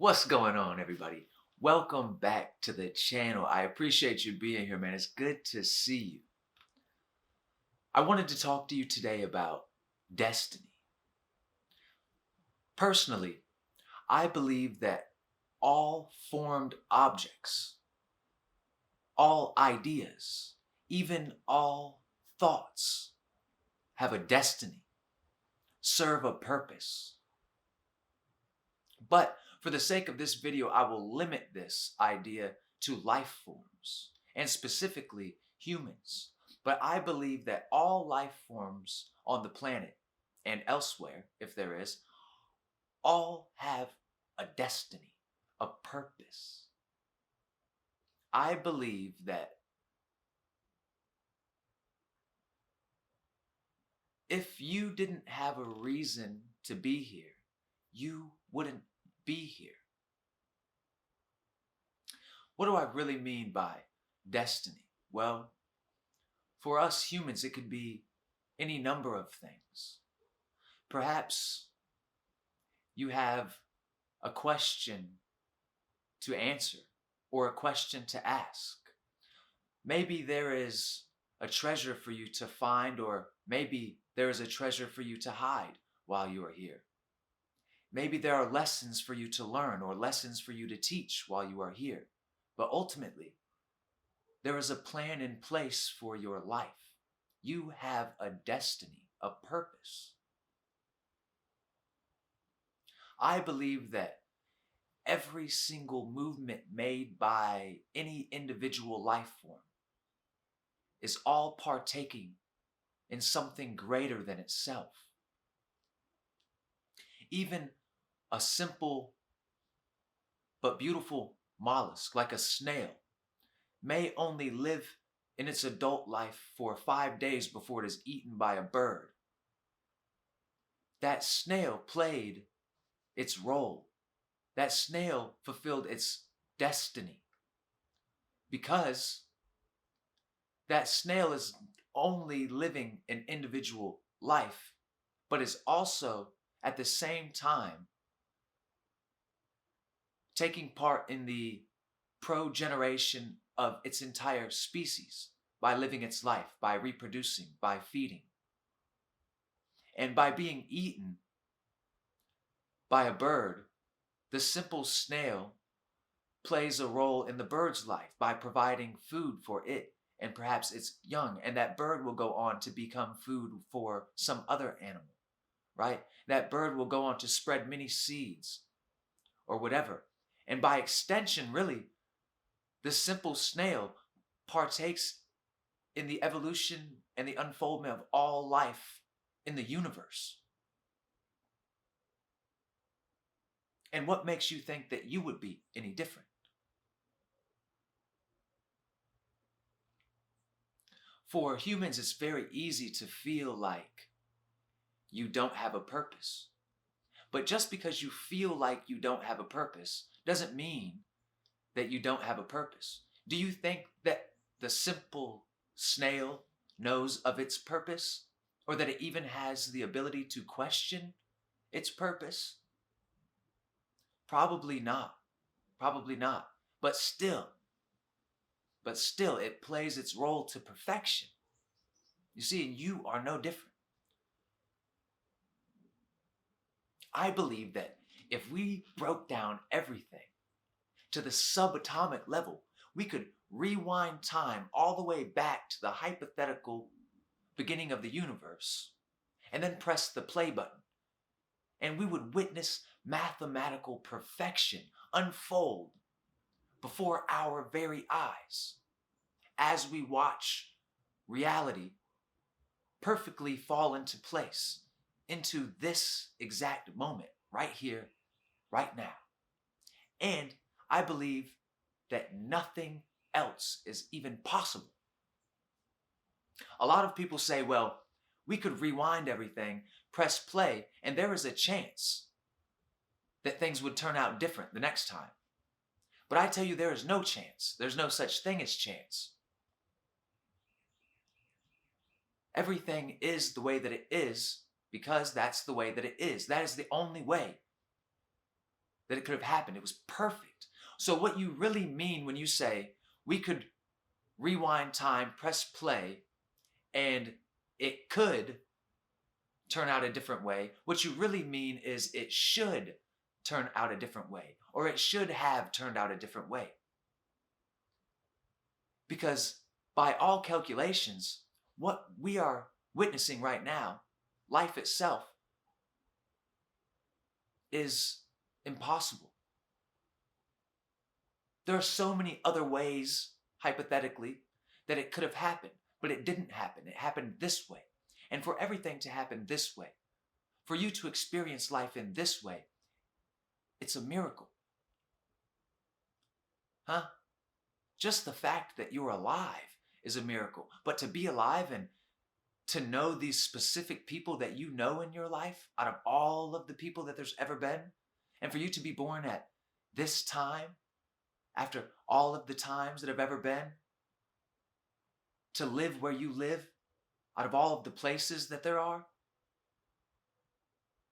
What's going on, everybody? Welcome back to the channel. I appreciate you being here, man. It's good to see you. I wanted to talk to you today about destiny. Personally, I believe that all formed objects, all ideas, even all thoughts have a destiny, serve a purpose. But for the sake of this video, I will limit this idea to life forms, and specifically humans. But I believe that all life forms on the planet and elsewhere, if there is, all have a destiny, a purpose. I believe that if you didn't have a reason to be here, you wouldn't be here. What do I really mean by destiny? Well, for us humans, it could be any number of things. Perhaps you have a question to answer or a question to ask. Maybe there is a treasure for you to find, or maybe there is a treasure for you to hide while you are here. Maybe there are lessons for you to learn or lessons for you to teach while you are here. But ultimately, there is a plan in place for your life. You have a destiny, a purpose. I believe that every single movement made by any individual life form is all partaking in something greater than itself. Even a simple but beautiful mollusk like a snail may only live in its adult life for 5 days before it is eaten by a bird. That snail played its role. That snail fulfilled its destiny because that snail is only living an individual life, but is also at the same time taking part in the progeneration of its entire species by living its life, by reproducing, by feeding. And by being eaten by a bird, the simple snail plays a role in the bird's life by providing food for it and perhaps its young. And that bird will go on to become food for some other animal, right? That bird will go on to spread many seeds or whatever. And by extension, really, the simple snail partakes in the evolution and the unfoldment of all life in the universe. And what makes you think that you would be any different? For humans, it's very easy to feel like you don't have a purpose. But just because you feel like you don't have a purpose doesn't mean that you don't have a purpose. Do you think that the simple snail knows of its purpose, or that it even has the ability to question its purpose? Probably not. Probably not. But still, it plays its role to perfection. You see, and you are no different. I believe that if we broke down everything to the subatomic level, we could rewind time all the way back to the hypothetical beginning of the universe and then press the play button. And we would witness mathematical perfection unfold before our very eyes as we watch reality perfectly fall into place into this exact moment right here, right now. And I believe that nothing else is even possible. A lot of people say, well, we could rewind everything, press play, and there is a chance that things would turn out different the next time. But I tell you, there is no chance. There's no such thing as chance. Everything is the way that it is because that's the way that it is. That is the only way. that it could have happened. It was perfect. So what you really mean when you say we could rewind time, press play, and it could turn out a different way, what you really mean is it should turn out a different way, or it should have turned out a different way. Because by all calculations, what we are witnessing right now, life itself, is impossible. There are so many other ways, hypothetically, that it could have happened, but it didn't happen. It happened this way. And for everything to happen this way, for you to experience life in this way, it's a miracle. Huh? Just the fact that you're alive is a miracle. But to be alive and to know these specific people that you know in your life, out of all of the people that there's ever been, and for you to be born at this time, after all of the times that have ever been, to live where you live, out of all of the places that there are,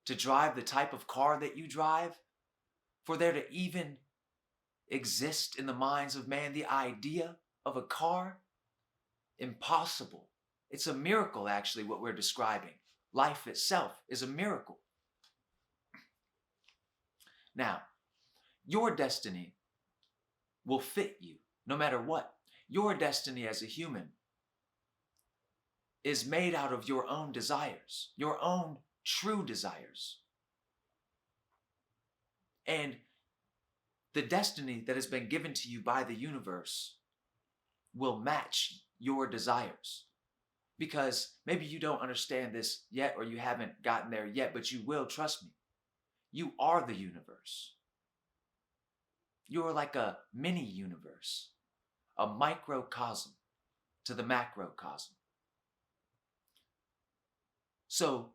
to drive the type of car that you drive, for there to even exist in the minds of man the idea of a car, impossible. It's a miracle, actually, what we're describing. Life itself is a miracle. Now, your destiny will fit you no matter what. Your destiny as a human is made out of your own desires, your own true desires. And the destiny that has been given to you by the universe will match your desires. Because maybe you don't understand this yet, or you haven't gotten there yet, but you will, trust me. You are the universe. You're like a mini universe, a microcosm to the macrocosm. So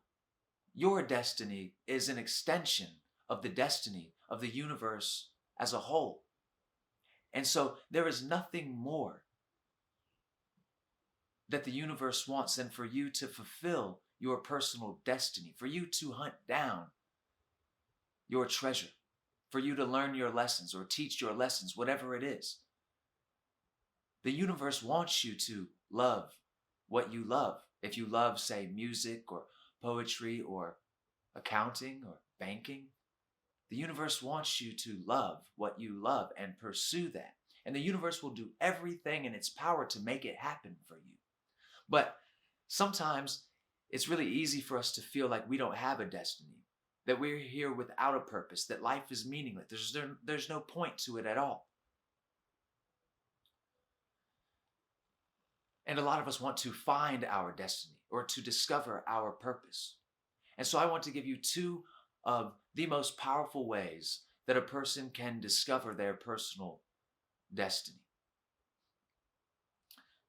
your destiny is an extension of the destiny of the universe as a whole. And so there is nothing more that the universe wants than for you to fulfill your personal destiny, for you to hunt down your treasure, for you to learn your lessons or teach your lessons, whatever it is. The universe wants you to love what you love. If you love, say, music or poetry or accounting or banking, the universe wants you to love what you love and pursue that. And the universe will do everything in its power to make it happen for you. But sometimes it's really easy for us to feel like we don't have a destiny, that we're here without a purpose, that life is meaningless. There's no point to it at all. And a lot of us want to find our destiny or to discover our purpose. And so I want to give you two of the most powerful ways that a person can discover their personal destiny.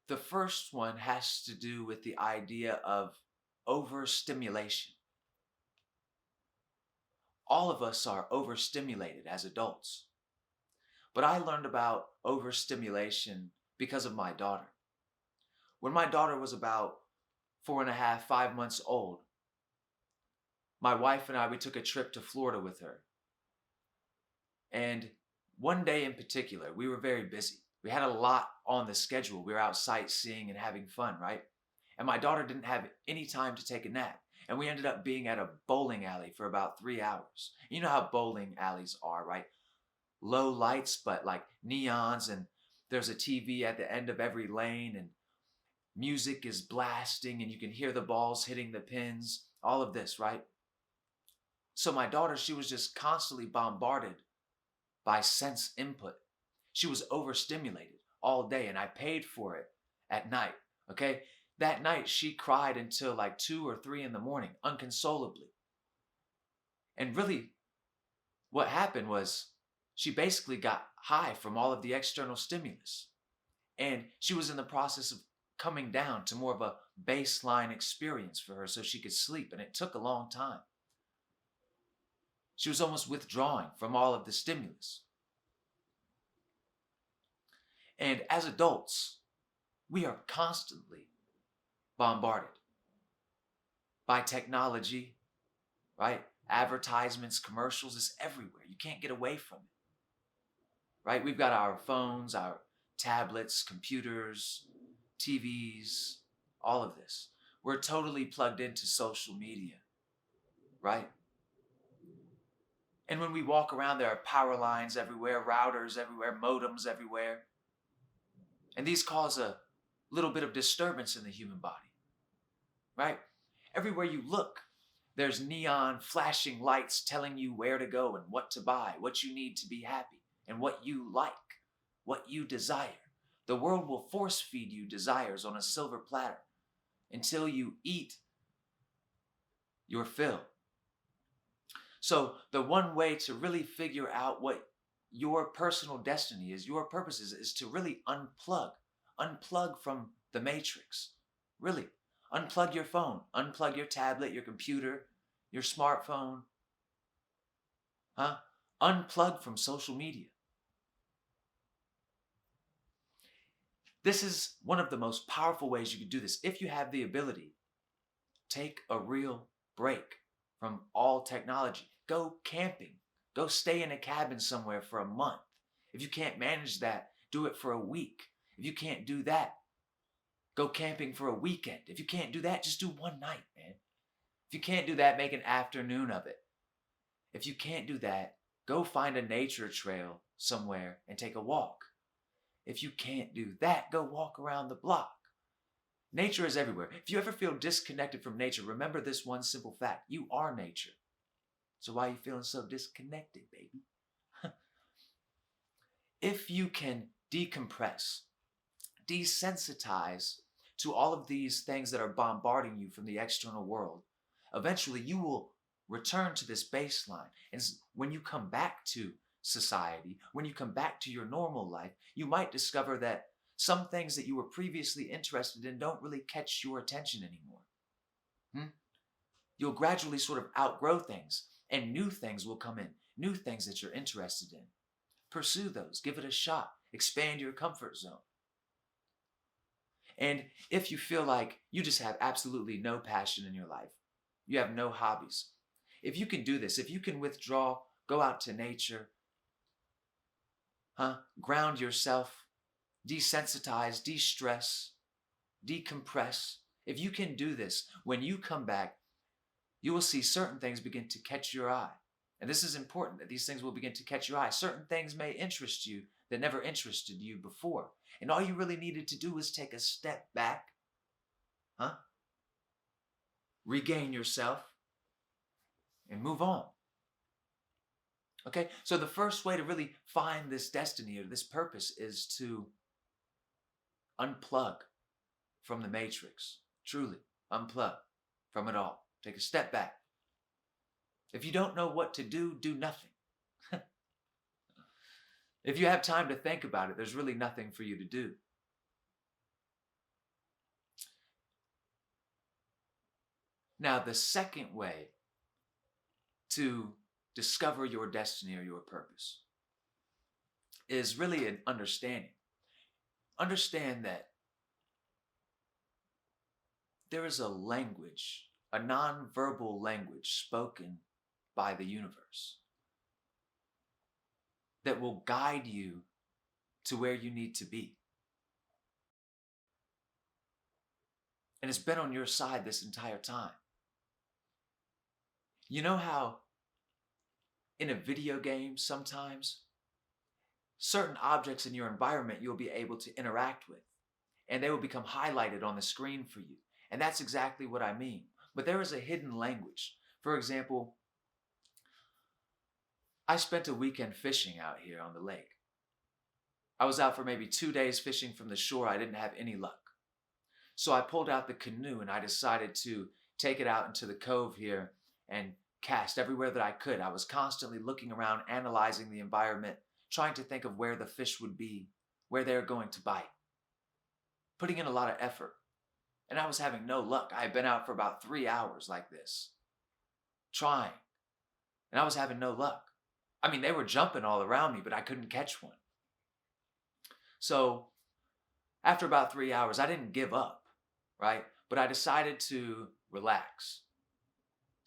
The first one has to do with the idea of overstimulation. All of us are overstimulated as adults. But I learned about overstimulation because of my daughter. When my daughter was about 4.5, 5 months old, my wife and I, we took a trip to Florida with her. And one day in particular, we were very busy. We had a lot on the schedule. We were out sightseeing and having fun, right? And my daughter didn't have any time to take a nap. And we ended up being at a bowling alley for about 3 hours. You know how bowling alleys are, right? Low lights, but like neons, and there's a TV at the end of every lane, and music is blasting, and you can hear the balls hitting the pins, all of this, right? So my daughter, she was just constantly bombarded by sense input. She was overstimulated all day, and I paid for it at night, okay? That night, she cried until like 2 or 3 in the morning, unconsolably. And really, what happened was she basically got high from all of the external stimulus. And she was in the process of coming down to more of a baseline experience for her so she could sleep, and it took a long time. She was almost withdrawing from all of the stimulus. And as adults, we are constantly bombarded by technology, right? advertisements, commercials, it's everywhere. You can't get away from it, right? We've got our phones, our tablets, computers, TVs, all of this. We're totally plugged into social media, right? And when we walk around, there are power lines everywhere, routers everywhere, modems everywhere. And these cause a little bit of disturbance in the human body, right? Everywhere you look, there's neon flashing lights telling you where to go and what to buy, what you need to be happy, and what you like, what you desire. The world will force feed you desires on a silver platter until you eat your fill. So the one way to really figure out what your personal destiny is, your purpose is to really unplug from the matrix. Really, unplug your phone, unplug your tablet, your computer, your smartphone. Unplug from social media. This is one of the most powerful ways you can do this. If you have the ability, take a real break from all technology. Go camping. Go stay in a cabin somewhere for a month. If you can't manage that, do it for a week. If you can't do that, go camping for a weekend. If you can't do that, just do one night, man. If you can't do that, make an afternoon of it. If you can't do that, go find a nature trail somewhere and take a walk. If you can't do that, go walk around the block. Nature is everywhere. If you ever feel disconnected from nature, remember this one simple fact. You are nature. So why are you feeling so disconnected, baby? If you can decompress, desensitize to all of these things that are bombarding you from the external world, eventually you will return to this baseline. And when you come back to society, when you come back to your normal life, you might discover that some things that you were previously interested in don't really catch your attention anymore. You'll gradually sort of outgrow things, and new things will come in, new things that you're interested in. Pursue those, give it a shot, expand your comfort zone. And if you feel like you just have absolutely no passion in your life, you have no hobbies, if you can do this, if you can withdraw, go out to nature, ground yourself, desensitize, de-stress, decompress. If you can do this, when you come back, you will see certain things begin to catch your eye. And this is important, that these things will begin to catch your eye. Certain things may interest you that never interested you before. And all you really needed to do was take a step back, regain yourself, and move on. Okay, so the first way to really find this destiny or this purpose is to unplug from the matrix. Truly, unplug from it all. Take a step back. If you don't know what to do, do nothing. If you have time to think about it, there's really nothing for you to do. Now, the second way to discover your destiny or your purpose is really an understanding. Understand that there is a language, a nonverbal language spoken by the universe that will guide you to where you need to be. And it's been on your side this entire time. You know how in a video game sometimes certain objects in your environment you'll be able to interact with, and they will become highlighted on the screen for you. And that's exactly what I mean. But there is a hidden language. For example, I spent a weekend fishing out here on the lake. I was out for maybe 2 days fishing from the shore. I didn't have any luck. So I pulled out the canoe and I decided to take it out into the cove here and cast everywhere that I could. I was constantly looking around, analyzing the environment, trying to think of where the fish would be, where they're going to bite, putting in a lot of effort. And I was having no luck. I had been out for about 3 hours like this, trying, and I was having no luck. I mean, they were jumping all around me, but I couldn't catch one. So after about 3 hours, I didn't give up, right? But I decided to relax,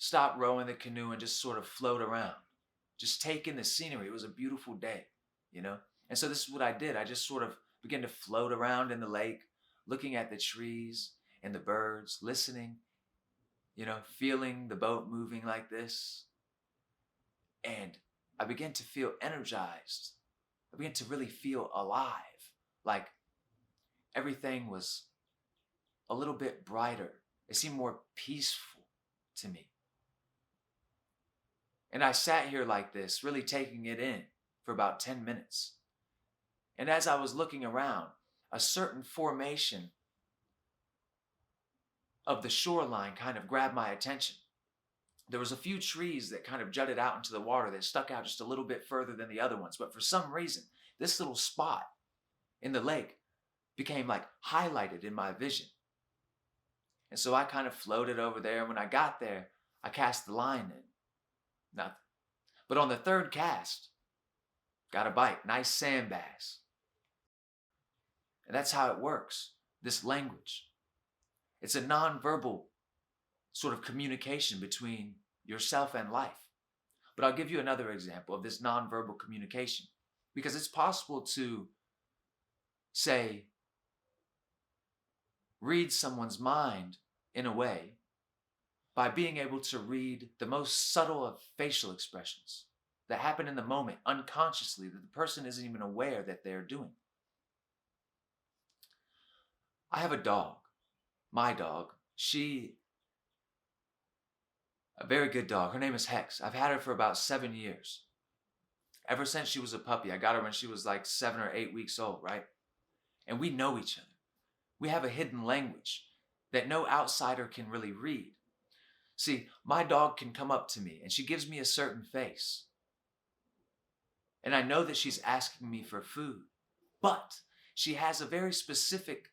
stop rowing the canoe and just sort of float around, just take in the scenery. It was a beautiful day, you know? And so this is what I did. I just sort of began to float around in the lake, looking at the trees and the birds, listening, feeling the boat moving like this. And I began to feel energized. I began to really feel alive, like everything was a little bit brighter. It seemed more peaceful to me. And I sat here like this, really taking it in for about 10 minutes. And as I was looking around, a certain formation of the shoreline kind of grabbed my attention. There was a few trees that kind of jutted out into the water that stuck out just a little bit further than the other ones. But for some reason, this little spot in the lake became like highlighted in my vision. And so I kind of floated over there. And when I got there, I cast the line in. Nothing. But on the third cast, got a bite. Nice sand bass. And that's how it works. This language. It's a nonverbal sort of communication between yourself and life. But I'll give you another example of this nonverbal communication, because it's possible to, say, read someone's mind in a way by being able to read the most subtle of facial expressions that happen in the moment unconsciously that the person isn't even aware that they're doing. I have a dog, my dog. A very good dog. Her name is Hex. I've had her for about 7 years. Ever since she was a puppy. I got her when she was like 7 or 8 weeks old, right? And we know each other. We have a hidden language that no outsider can really read. See, my dog can come up to me and she gives me a certain face. And I know that she's asking me for food, but she has a very specific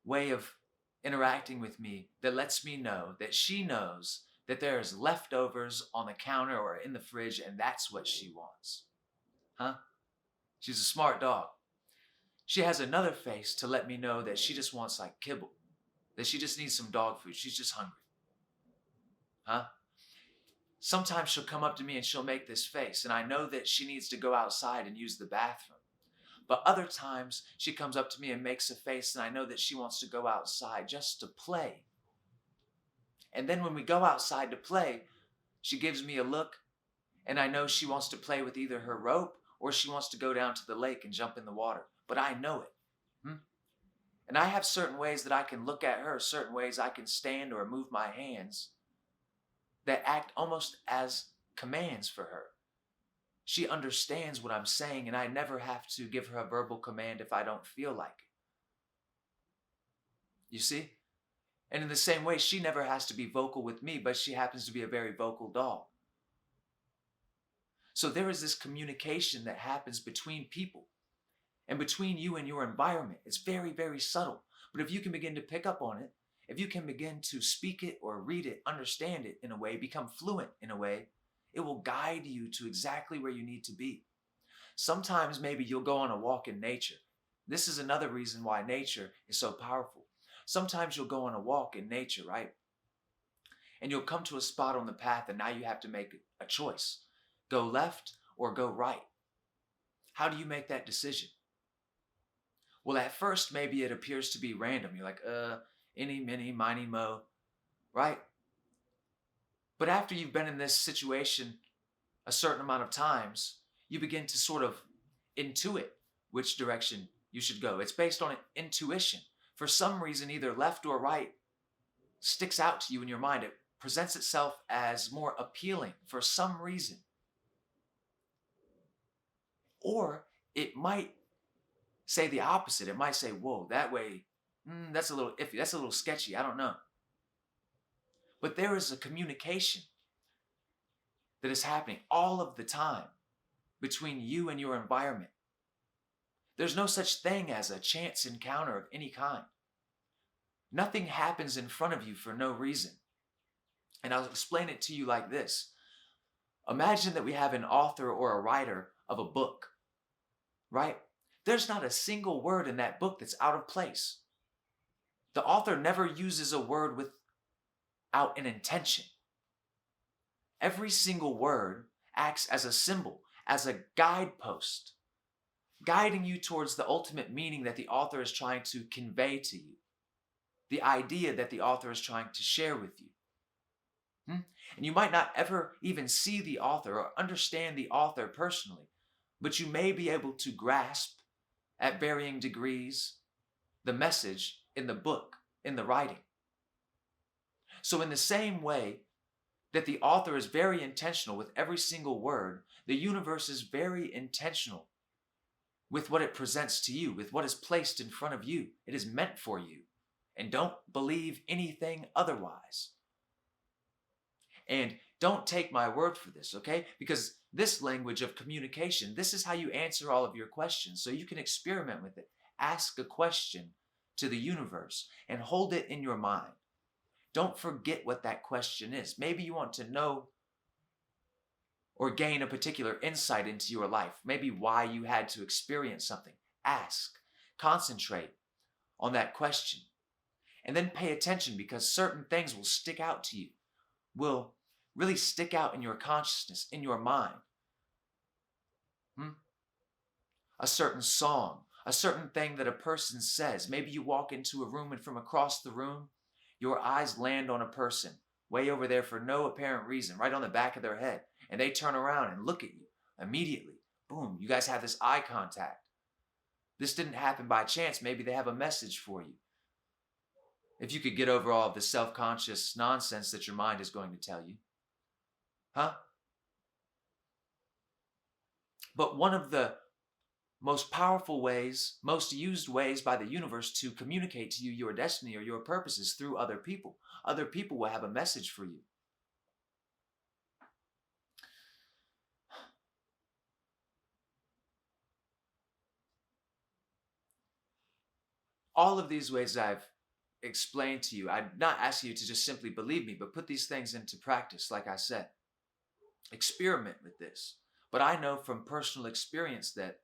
way of interacting with me that lets me know that she knows that there's leftovers on the counter or in the fridge, and that's what she wants. Huh? She's a smart dog. She has another face to let me know that she just wants like kibble, that she just needs some dog food. She's just hungry. Huh? Sometimes she'll come up to me and she'll make this face, and I know that she needs to go outside and use the bathroom. But other times she comes up to me and makes a face, and I know that she wants to go outside just to play. And then when we go outside to play, she gives me a look, and I know she wants to play with either her rope or she wants to go down to the lake and jump in the water. But I know it. And I have certain ways that I can look at her, certain ways I can stand or move my hands that act almost as commands for her. She understands what I'm saying, and I never have to give her a verbal command if I don't feel like it. You see? And in the same way, she never has to be vocal with me, but she happens to be a very vocal dog. So there is this communication that happens between people and between you and your environment. It's very, very subtle. But if you can begin to pick up on it, if you can begin to speak it or read it, understand it in a way, become fluent in a way, it will guide you to exactly where you need to be. Sometimes maybe you'll go on a walk in nature. This is another reason why nature is so powerful. Sometimes you'll go on a walk in nature, right? And you'll come to a spot on the path, and now you have to make a choice. Go left or go right. How do you make that decision? Well, at first, maybe it appears to be random. You're like, any, miny, miny, mo, right? But after you've been in this situation a certain amount of times, you begin to sort of intuit which direction you should go. It's based on intuition. For some reason, either left or right sticks out to you in your mind. It presents itself as more appealing for some reason. Or it might say the opposite. It might say, whoa, that way, that's a little iffy. That's a little sketchy. I don't know. But there is a communication that is happening all of the time between you and your environment. There's no such thing as a chance encounter of any kind. Nothing happens in front of you for no reason. And I'll explain it to you like this. Imagine that we have an author or a writer of a book, right? There's not a single word in that book that's out of place. The author never uses a word without an intention. Every single word acts as a symbol, as a guidepost, guiding you towards the ultimate meaning that the author is trying to convey to you, the idea that the author is trying to share with you. And you might not ever even see the author or understand the author personally, but you may be able to grasp at varying degrees the message in the book, in the writing. So in the same way that the author is very intentional with every single word, the universe is very intentional with what it presents to you, with what is placed in front of you. It is meant for you. And don't believe anything otherwise. And don't take my word for this, okay? Because this language of communication, this is how you answer all of your questions. So you can experiment with it. Ask a question to the universe and hold it in your mind. Don't forget what that question is. Maybe you want to know or gain a particular insight into your life. Maybe why you had to experience something. Ask. Concentrate on that question. And then pay attention, because certain things will stick out to you, will really stick out in your consciousness, in your mind. A certain song, a certain thing that a person says. Maybe you walk into a room and from across the room, your eyes land on a person way over there for no apparent reason, right on the back of their head. And they turn around and look at you immediately. Boom, you guys have this eye contact. This didn't happen by chance. Maybe they have a message for you. If you could get over all of the self-conscious nonsense that your mind is going to tell you. But one of the most powerful ways, most used ways by the universe to communicate to you your destiny or your purpose is through other people. Other people will have a message for you. All of these ways I've explained to you, I'm not asking you to just simply believe me, but put these things into practice, like I said. Experiment with this. But I know from personal experience that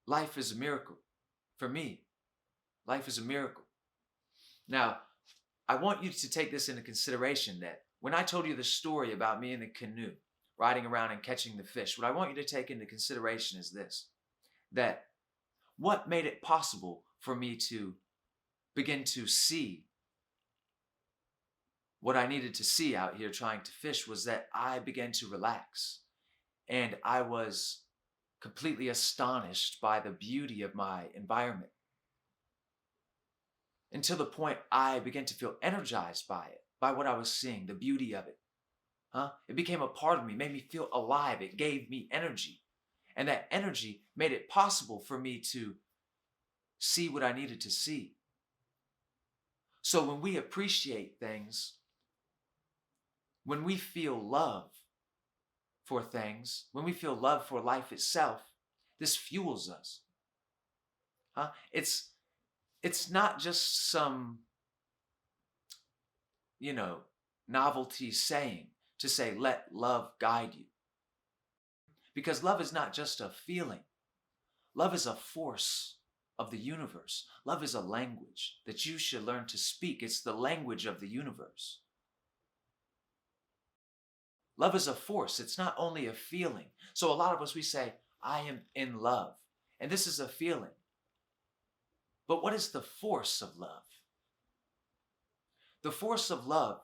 life is a miracle. For me, life is a miracle. Now, I want you to take this into consideration, that when I told you the story about me in the canoe, riding around and catching the fish, what I want you to take into consideration is this, that what made it possible for me to begin to see what I needed to see out here trying to fish was that I began to relax. And I was completely astonished by the beauty of my environment, until the point I began to feel energized by it, by what I was seeing, the beauty of it. It became a part of me, made me feel alive. It gave me energy. And that energy made it possible for me to see what I needed to see. So when we appreciate things, when we feel love for things, when we feel love for life itself, this fuels us. It's not just some, novelty saying to say, let love guide you. Because love is not just a feeling. Love is a force of the universe. Love is a language that you should learn to speak. It's the language of the universe. Love is a force. It's not only a feeling. So a lot of us, we say, I am in love. And this is a feeling. But what is the force of love? The force of love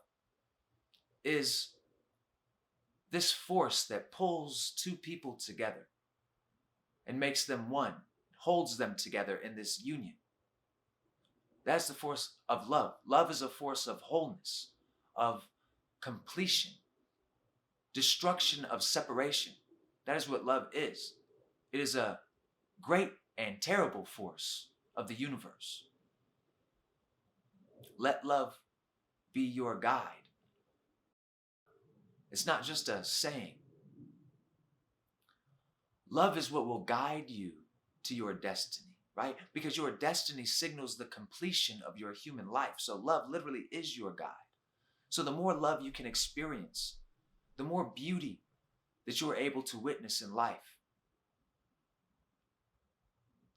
is this force that pulls two people together and makes them one, holds them together in this union. That's the force of love. Love is a force of wholeness, of completion, destruction of separation. That is what love is. It is a great and terrible force of the universe. Let love be your guide. It's not just a saying. Love is what will guide you to your destiny, right? Because your destiny signals the completion of your human life. So love literally is your guide. So the more love you can experience, the more beauty that you're able to witness in life,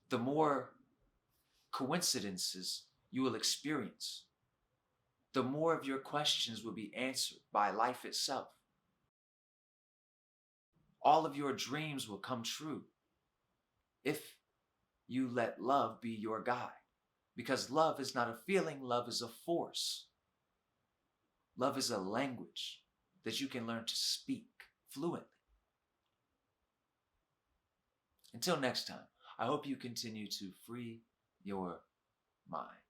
the more coincidences you will experience, the more of your questions will be answered by life itself. All of your dreams will come true if you let love be your guide. Because love is not a feeling, love is a force. Love is a language that you can learn to speak fluently. Until next time, I hope you continue to free your mind.